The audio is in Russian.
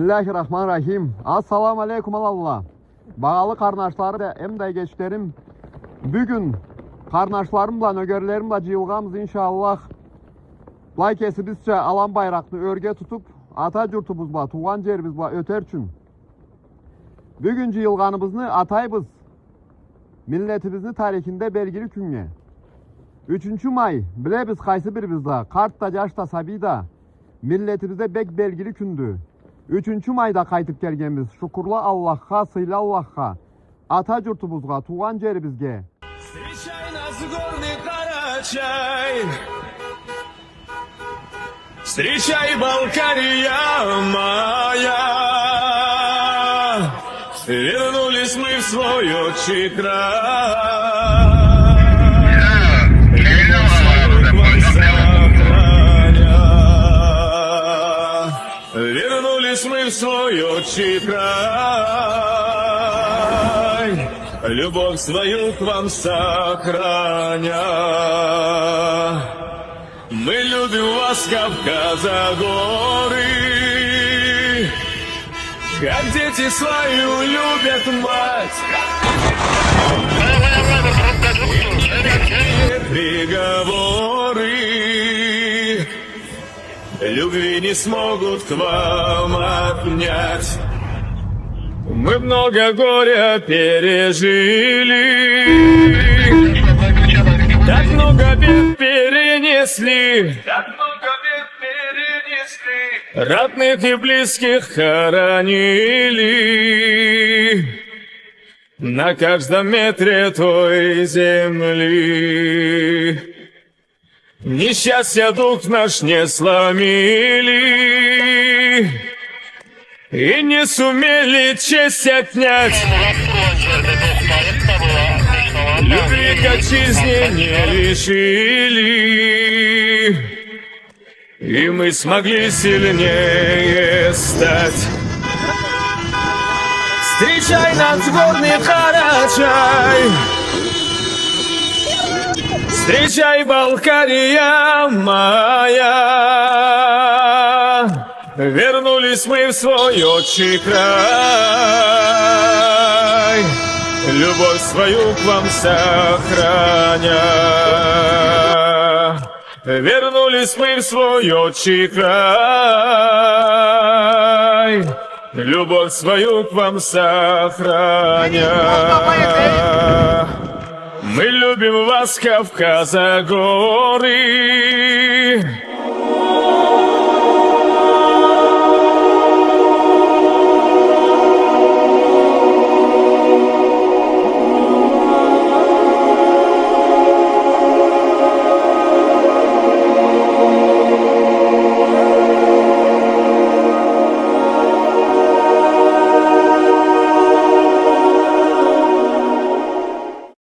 Bismillahirrahmanirrahim. Assalamu alaikum Allah. Bağalı karnaşları emday geçlerim. Bugün karnaşlarımla, nögerlerimle cıyılğamız inşallah. Laykesi bizce alan bayrakını örge tutup Atajurtubuzla, tuğan jerbizle öterçün. Bugün cıyılğanımızı ataybız. Milletimizni tarihinde belgili künge. 3. may bilebiz kaysı bir bizda, kartta, yaşta, sabida. Milletimizde bek belgili kündü. 3. mayda kaytıp gelgenimiz şukurla Allah'a, sıyla Allah'a. Atajurtubuzga, tuğan jerbizge. Встречай нас в горный Карачай, встречай, Балкария моя. Вернулись мы в свой отчий край. Вернулись мы в свой отчий край, любовь свою к вам сохраня. Мы любим вас, Кавказа, горы, как дети свою любят мать. Приговоры любви не смогут к вам отнять. Мы много горя пережили, так много бед перенесли, родных и близких хоронили на каждом метре той земли. Несчастья дух наш не сломили и не сумели честь отнять. Любви к отчизне не лишили, и мы смогли сильнее стать. Встречай нас в горный Карачай, встречай, Балкария моя. Вернулись мы в свой отчий край, любовь свою к вам сохраня. Вернулись мы в свой отчий край, любовь свою к вам сохраня. Мы любим вас, Кавказа, горы,